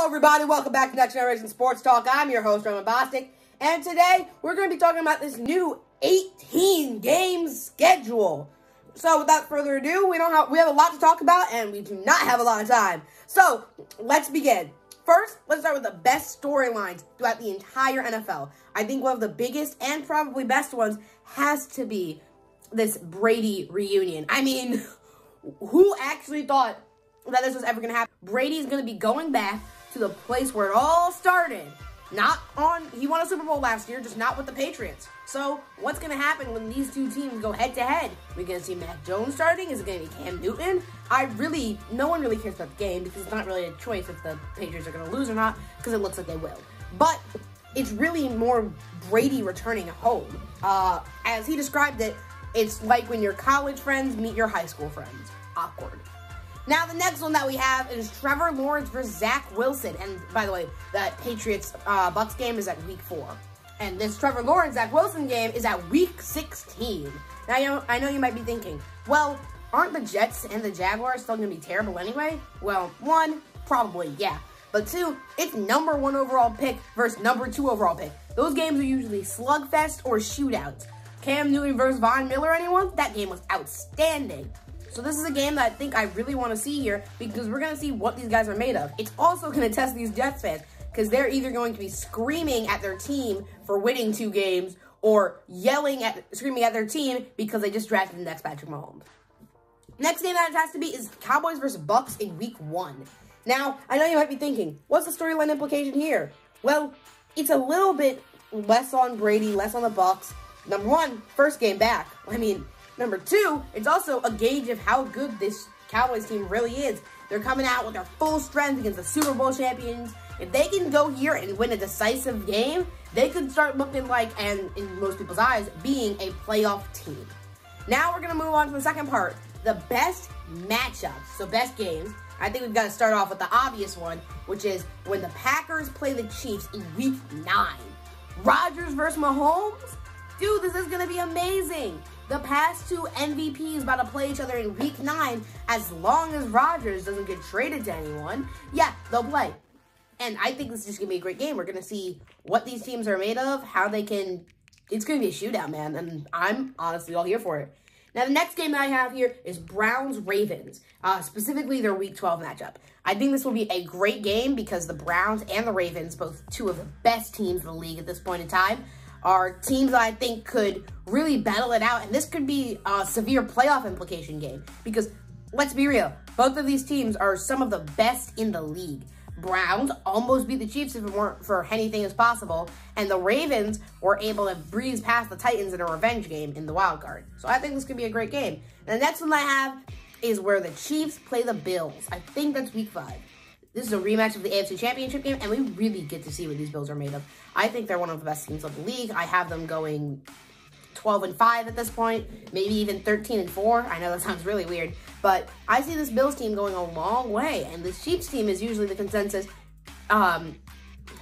Hello, everybody. Welcome back to Next Generation Sports Talk. I'm your host, Roman Bostic, and today we're going to be talking about this new 18-game schedule. So, without further ado, we have a lot to talk about, and we do not have a lot of time. So, let's begin. First, let's start with the best storylines throughout the entire NFL. I think one of the biggest and probably best ones has to be this Brady reunion. I mean, who actually thought that this was ever going to happen? Brady's going to be going back to the place where it all started. He won a Super Bowl last year, just not with the Patriots. So, what's going to happen when these two teams go head-to-head? Are we going to see Mac Jones starting? Is it going to be Cam Newton? No one really cares about the game because it's not really a choice if the Patriots are going to lose or not, because it looks like they will. But it's really more Brady returning home. As he described it, it's like when your college friends meet your high school friends. Awkward. Now, the next one that we have is Trevor Lawrence versus Zach Wilson. And, by the way, that Patriots-Bucks game is at Week 4. And this Trevor Lawrence-Zach Wilson game is at Week 16. Now, I know you might be thinking, well, aren't the Jets and the Jaguars still going to be terrible anyway? Well, one, probably, yeah. But two, it's number 1 overall pick versus number 2 overall pick. Those games are usually slugfest or shootouts. Cam Newton versus Von Miller, anyone? That game was outstanding. So this is a game that I think I really want to see here because we're going to see what these guys are made of. It's also going to test these Jets fans because they're either going to be screaming at their team for winning 2 games or screaming at their team because they just drafted the next Patrick Mahomes. Next game that it has to be is Cowboys versus Bucks in Week 1. Now, I know you might be thinking, what's the storyline implication here? Well, it's a little bit less on Brady, less on the Bucks. Number 1, first game back. Number 2, it's also a gauge of how good this Cowboys team really is. They're coming out with their full strength against the Super Bowl champions. If they can go here and win a decisive game, they could start looking like, and in most people's eyes, being a playoff team. Now we're going to move on to the second part, the best matchups, so best games. I think we've got to start off with the obvious one, which is when the Packers play the Chiefs in Week 9. Rodgers versus Mahomes? Dude, this is going to be amazing. The past 2 MVPs about to play each other in Week 9. As long as Rodgers doesn't get traded to anyone, yeah, they'll play. And I think this is just going to be a great game. We're going to see what these teams are made of, how they can... It's going to be a shootout, man, and I'm honestly all here for it. Now, the next game that I have here is Browns-Ravens, specifically their Week 12 matchup. I think this will be a great game because the Browns and the Ravens, both 2 of the best teams in the league at this point in time, are teams that I think could really battle it out. And this could be a severe playoff implication game. Because, let's be real, both of these teams are some of the best in the league. Browns almost beat the Chiefs if it weren't for anything as possible. And the Ravens were able to breeze past the Titans in a revenge game in the wild card. So I think this could be a great game. And the next one I have is where the Chiefs play the Bills. I think that's Week 5. This is a rematch of the AFC Championship game, and we really get to see what these Bills are made of. I think they're one of the best teams of the league. I have them going 12-5 at this point, maybe even 13-4. I know that sounds really weird, but I see this Bills team going a long way, and the Chiefs team is usually the consensus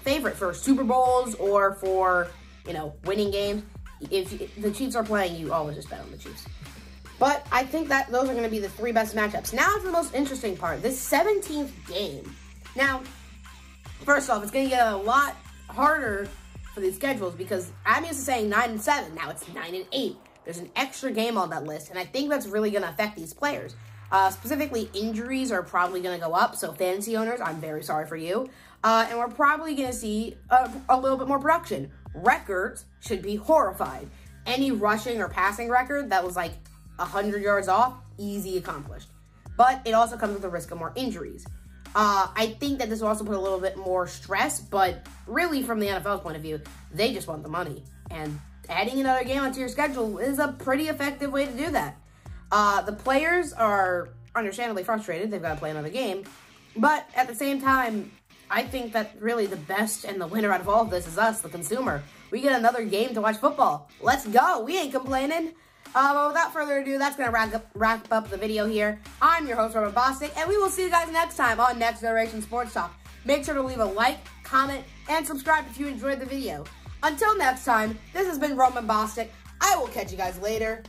favorite for Super Bowls or for, winning games. If the Chiefs are playing, you always just bet on the Chiefs. But I think that those are going to be the 3 best matchups. Now to the most interesting part, this 17th game. Now, first off, it's going to get a lot harder for these schedules because I'm used to saying 9-7. Now it's 9-8. There's an extra game on that list, and I think that's really going to affect these players. Specifically, injuries are probably going to go up, so fantasy owners, I'm very sorry for you. And we're probably going to see a little bit more production. Records should be horrified. Any rushing or passing record that was like 100 yards off, easy accomplished. But it also comes with the risk of more injuries. I think that this will also put a little bit more stress, but really from the NFL's point of view, they just want the money. And adding another game onto your schedule is a pretty effective way to do that. The players are understandably frustrated. They've got to play another game. But at the same time, I think that really the best and the winner out of all of this is us, the consumer. We get another game to watch football. Let's go. We ain't complaining. But without further ado, that's going to wrap up the video here. I'm your host, Roman Bostic, and we will see you guys next time on Next Generation Sports Talk. Make sure to leave a like, comment, and subscribe if you enjoyed the video. Until next time, this has been Roman Bostic. I will catch you guys later.